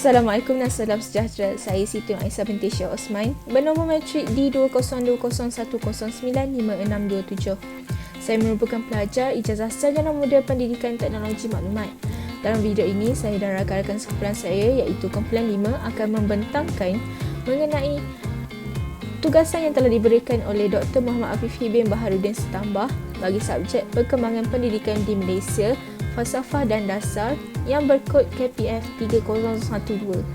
Assalamualaikum dan salam sejahtera. Saya Siti Aisyah binti Syah Osman, bernombor matrik D20201095627. Saya merupakan pelajar ijazah sarjana muda pendidikan teknologi maklumat. Dalam video ini, saya dan rakan-rakan sekumpulan saya iaitu kumpulan 5 akan membentangkan mengenai tugasan yang telah diberikan oleh Dr. Muhammad Afifi bin Baharudin Setambah bagi subjek perkembangan pendidikan di Malaysia, falsafah dan dasar yang berkod KPF 3012.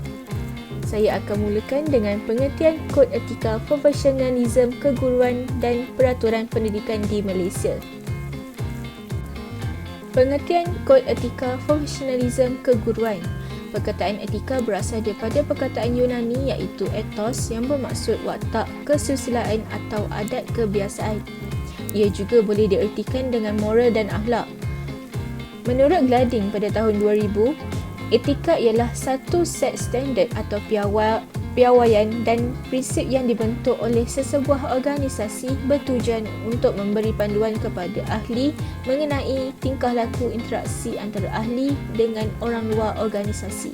Saya akan mulakan dengan pengertian kod etika profesionalisme keguruan dan peraturan pendidikan di Malaysia. Pengertian kod etika profesionalisme keguruan. Perkataan etika berasal daripada perkataan Yunani iaitu ethos yang bermaksud watak, kesusilaan atau adat kebiasaan. Ia juga boleh diertikan dengan moral dan akhlak. Menurut Glading pada tahun 2000, etika ialah satu set standard atau piawaian dan prinsip yang dibentuk oleh sesebuah organisasi bertujuan untuk memberi panduan kepada ahli mengenai tingkah laku interaksi antara ahli dengan orang luar organisasi.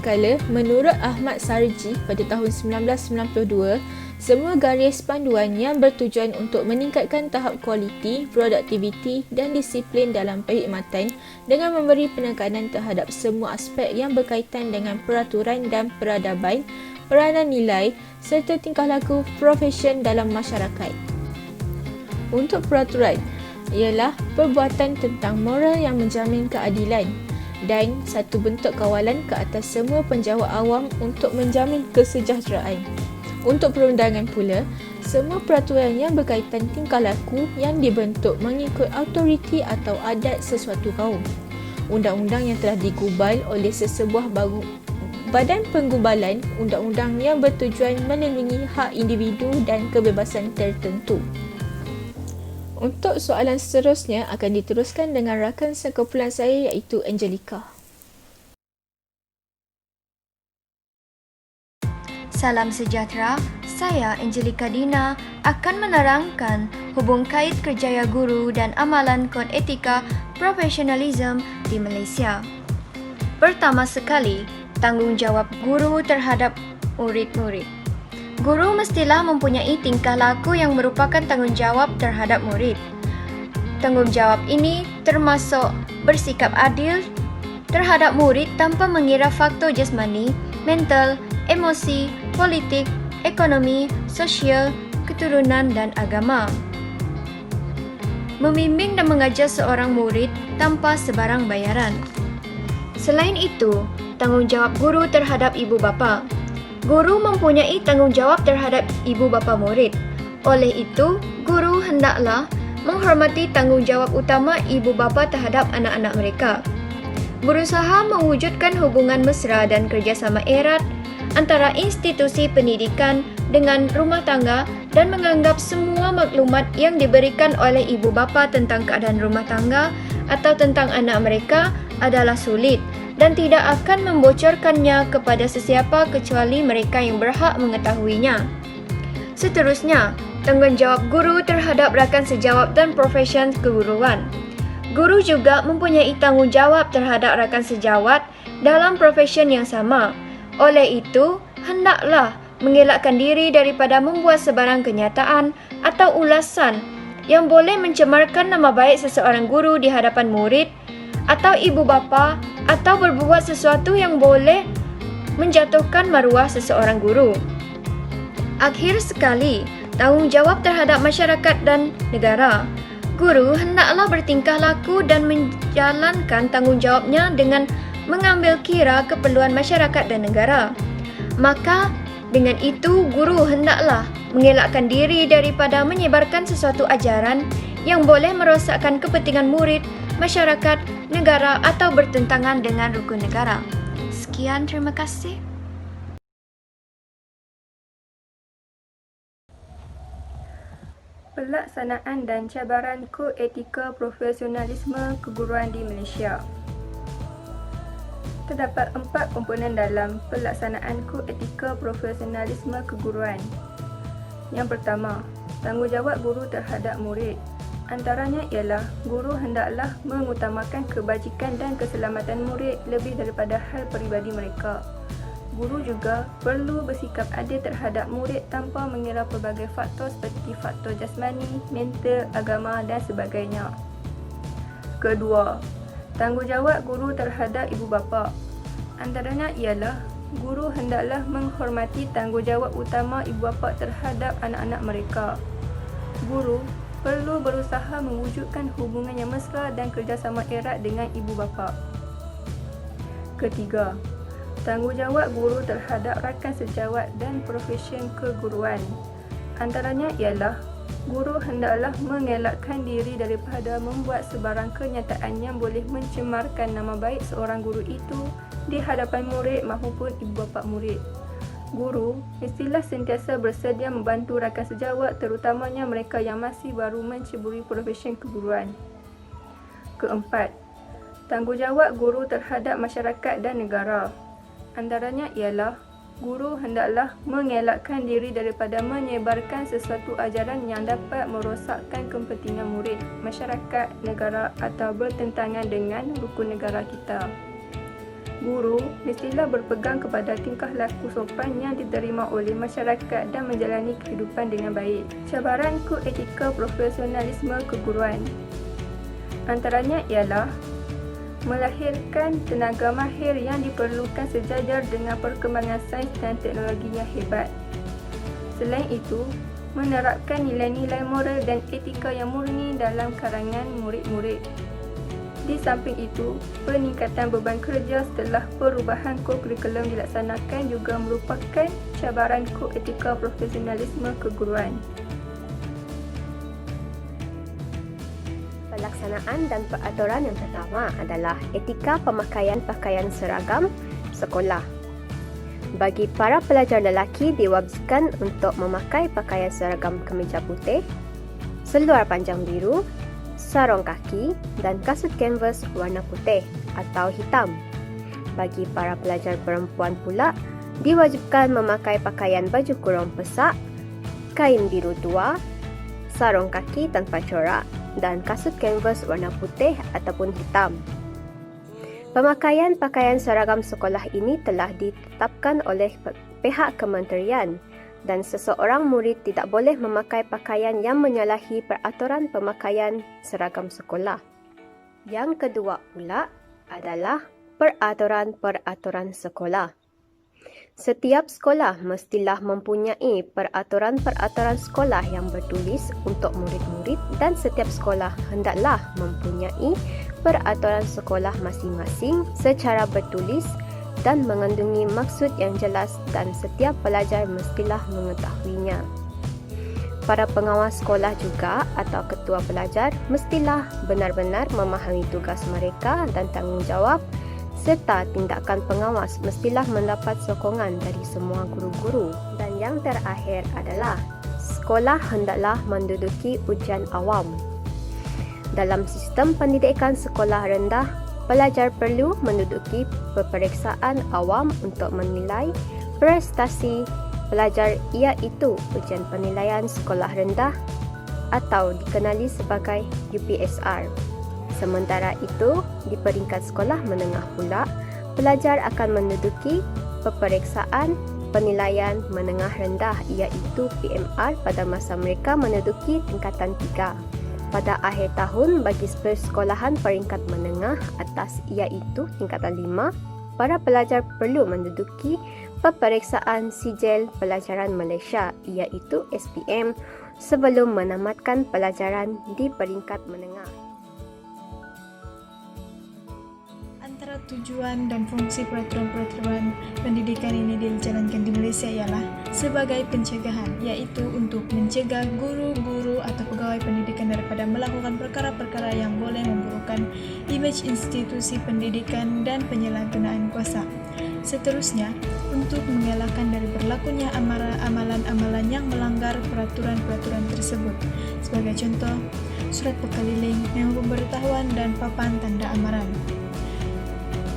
Manakala, menurut Ahmad Sarji pada tahun 1992, semua garis panduan yang bertujuan untuk meningkatkan tahap kualiti, produktiviti dan disiplin dalam perkhidmatan dengan memberi penekanan terhadap semua aspek yang berkaitan dengan peraturan dan peradaban, peranan nilai serta tingkah laku profesion dalam masyarakat. Untuk peraturan, ialah perbuatan tentang moral yang menjamin keadilan dan satu bentuk kawalan ke atas semua penjawat awam untuk menjamin kesejahteraan. Untuk perundangan pula, semua peraturan yang berkaitan tingkah laku yang dibentuk mengikut autoriti atau adat sesuatu kaum. Undang-undang yang telah digubal oleh sesebuah badan penggubalan undang-undang yang bertujuan melindungi hak individu dan kebebasan tertentu. Untuk soalan seterusnya akan diteruskan dengan rakan sekumpulan saya iaitu Angelica. Salam sejahtera, saya Angelica Dina akan menerangkan hubung kait kerjaya guru dan amalan kod etika profesionalisme di Malaysia. Pertama sekali, tanggungjawab guru terhadap murid-murid. Guru mestilah mempunyai tingkah laku yang merupakan tanggungjawab terhadap murid. Tanggungjawab ini termasuk bersikap adil terhadap murid tanpa mengira faktor jasmani, mental, emosi, politik, ekonomi, sosial, keturunan dan agama. Membimbing dan mengajar seorang murid tanpa sebarang bayaran. Selain itu, tanggungjawab guru terhadap ibu bapa. Guru mempunyai tanggungjawab terhadap ibu bapa murid. Oleh itu, guru hendaklah menghormati tanggungjawab utama ibu bapa terhadap anak-anak mereka. Berusaha mewujudkan hubungan mesra dan kerjasama erat antara institusi pendidikan dengan rumah tangga dan menganggap semua maklumat yang diberikan oleh ibu bapa tentang keadaan rumah tangga atau tentang anak mereka adalah sulit dan tidak akan membocorkannya kepada sesiapa kecuali mereka yang berhak mengetahuinya. Seterusnya, tanggungjawab guru terhadap rakan sejawat dan profesion keguruan. Guru juga mempunyai tanggungjawab terhadap rakan sejawat dalam profesion yang sama. Oleh itu, hendaklah mengelakkan diri daripada membuat sebarang kenyataan atau ulasan yang boleh mencemarkan nama baik seseorang guru di hadapan murid atau ibu bapa atau berbuat sesuatu yang boleh menjatuhkan maruah seseorang guru. Akhir sekali, tanggungjawab terhadap masyarakat dan negara. Guru hendaklah bertingkah laku dan menjalankan tanggungjawabnya dengan mengambil kira keperluan masyarakat dan negara. Maka, dengan itu guru hendaklah mengelakkan diri daripada menyebarkan sesuatu ajaran yang boleh merosakkan kepentingan murid, masyarakat, negara atau bertentangan dengan rukun negara. Sekian, terima kasih. Pelaksanaan dan cabaran kod etika profesionalisme keguruan di Malaysia. Terdapat 4 komponen dalam pelaksanaan kod etika profesionalisme keguruan. Yang pertama, tanggungjawab guru terhadap murid. Antaranya ialah guru hendaklah mengutamakan kebajikan dan keselamatan murid lebih daripada hal peribadi mereka. Guru juga perlu bersikap adil terhadap murid tanpa mengira pelbagai faktor seperti faktor jasmani, mental, agama dan sebagainya. Kedua, tanggungjawab guru terhadap ibu bapa. Antaranya ialah guru hendaklah menghormati tanggungjawab utama ibu bapa terhadap anak-anak mereka. Guru perlu berusaha mewujudkan hubungan yang mesra dan kerjasama erat dengan ibu bapa. Ketiga, tanggungjawab guru terhadap rakan sejawat dan profesion keguruan. Antaranya ialah guru hendaklah mengelakkan diri daripada membuat sebarang kenyataan yang boleh mencemarkan nama baik seorang guru itu di hadapan murid maupun ibu bapa murid. Guru mestilah sentiasa bersedia membantu rakan sejawat, terutamanya mereka yang masih baru menceburi profesion keguruan. Keempat, tanggungjawab guru terhadap masyarakat dan negara. Antaranya ialah guru hendaklah mengelakkan diri daripada menyebarkan sesuatu ajaran yang dapat merosakkan kepentingan murid, masyarakat, negara atau bertentangan dengan rukun negara kita. Guru mestilah berpegang kepada tingkah laku sopan yang diterima oleh masyarakat dan menjalani kehidupan dengan baik. Cabaran kod etika profesionalisme keguruan. Antaranya ialah melahirkan tenaga mahir yang diperlukan sejajar dengan perkembangan sains dan teknologi yang hebat. Selain itu, menerapkan nilai-nilai moral dan etika yang murni dalam kalangan murid-murid. Di samping itu, peningkatan beban kerja setelah perubahan kod kurikulum dilaksanakan juga merupakan cabaran kod etika profesionalisme keguruan. Pelaksanaan dan peraturan yang pertama adalah etika pemakaian pakaian seragam sekolah. Bagi para pelajar lelaki diwajibkan untuk memakai pakaian seragam kemeja putih, seluar panjang biru, sarung kaki dan kasut kanvas warna putih atau hitam. Bagi para pelajar perempuan pula diwajibkan memakai pakaian baju kurung pesak, kain biru tua, sarung kaki tanpa corak dan kasut kanvas warna putih ataupun hitam. Pemakaian pakaian seragam sekolah ini telah ditetapkan oleh pihak kementerian dan seseorang murid tidak boleh memakai pakaian yang menyalahi peraturan pemakaian seragam sekolah. Yang kedua pula adalah peraturan-peraturan sekolah. Setiap sekolah mestilah mempunyai peraturan-peraturan sekolah yang bertulis untuk murid-murid dan setiap sekolah hendaklah mempunyai peraturan sekolah masing-masing secara bertulis dan mengandungi maksud yang jelas dan setiap pelajar mestilah mengetahuinya. Para pengawas sekolah juga atau ketua pelajar mestilah benar-benar memahami tugas mereka dan tanggungjawab serta tindakan pengawas mestilah mendapat sokongan dari semua guru-guru. Dan yang terakhir adalah sekolah hendaklah menduduki ujian awam. Dalam sistem pendidikan sekolah rendah, pelajar perlu menduduki peperiksaan awam untuk menilai prestasi pelajar, iaitu ujian penilaian sekolah rendah atau dikenali sebagai UPSR. Sementara itu, di peringkat sekolah menengah pula, pelajar akan menduduki peperiksaan penilaian menengah rendah iaitu PMR pada masa mereka menduduki tingkatan 3. Pada akhir tahun bagi persekolahan peringkat menengah atas iaitu tingkatan 5, para pelajar perlu menduduki peperiksaan sijil pelajaran Malaysia iaitu SPM sebelum menamatkan pelajaran di peringkat menengah. Antara tujuan dan fungsi peraturan-peraturan pendidikan ini dijalankan di Malaysia ialah sebagai pencegahan, iaitu untuk mencegah guru-guru atau pegawai pendidikan daripada melakukan perkara-perkara yang boleh memburukkan imej institusi pendidikan dan penyalahgunaan kuasa. Seterusnya, untuk mengelakkan dari berlakunya amalan-amalan yang melanggar peraturan-peraturan tersebut. Sebagai contoh, surat pekeliling, memo pemberitahuan dan papan tanda amaran.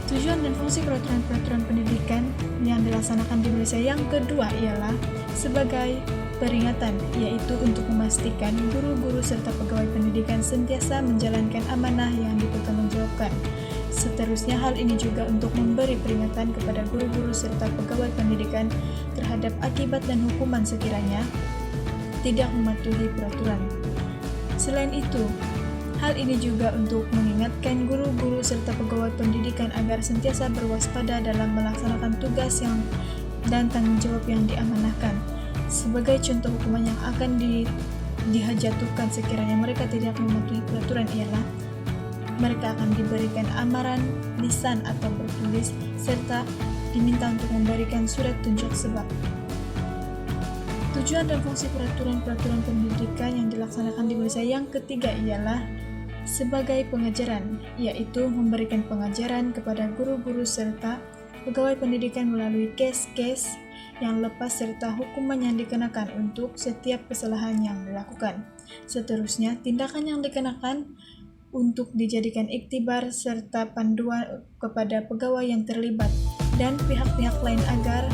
Tujuan dan fungsi peraturan-peraturan pendidikan yang dilaksanakan di Malaysia yang kedua ialah sebagai peringatan, iaitu untuk memastikan guru-guru serta pegawai pendidikan sentiasa menjalankan amanah yang dipertanggungjawabkan. Seterusnya, hal ini juga untuk memberi peringatan kepada guru-guru serta pegawai pendidikan terhadap akibat dan hukuman sekiranya tidak mematuhi peraturan. Selain itu, hal ini juga untuk mengingatkan guru-guru serta pegawai pendidikan agar sentiasa berwaspada dalam melaksanakan tugas dan tanggung jawab yang diamanahkan. Sebagai contoh hukuman yang akan dijatuhkan sekiranya mereka tidak mematuhi peraturan ialah mereka akan diberikan amaran lisan atau bertulis serta diminta untuk memberikan surat tunjuk sebab. Tujuan dan fungsi peraturan-peraturan pendidikan yang dilaksanakan di Malaysia yang ketiga ialah sebagai pengajaran, yaitu memberikan pengajaran kepada guru-guru serta pegawai pendidikan melalui kes-kes yang lepas serta hukuman yang dikenakan untuk setiap kesalahan yang dilakukan. Seterusnya, tindakan yang dikenakan untuk dijadikan iktibar serta panduan kepada pegawai yang terlibat dan pihak-pihak lain agar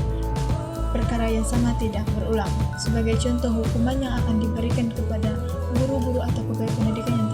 perkara yang sama tidak berulang. Sebagai contoh, hukuman yang akan diberikan kepada guru-guru atau pegawai pendidikan yang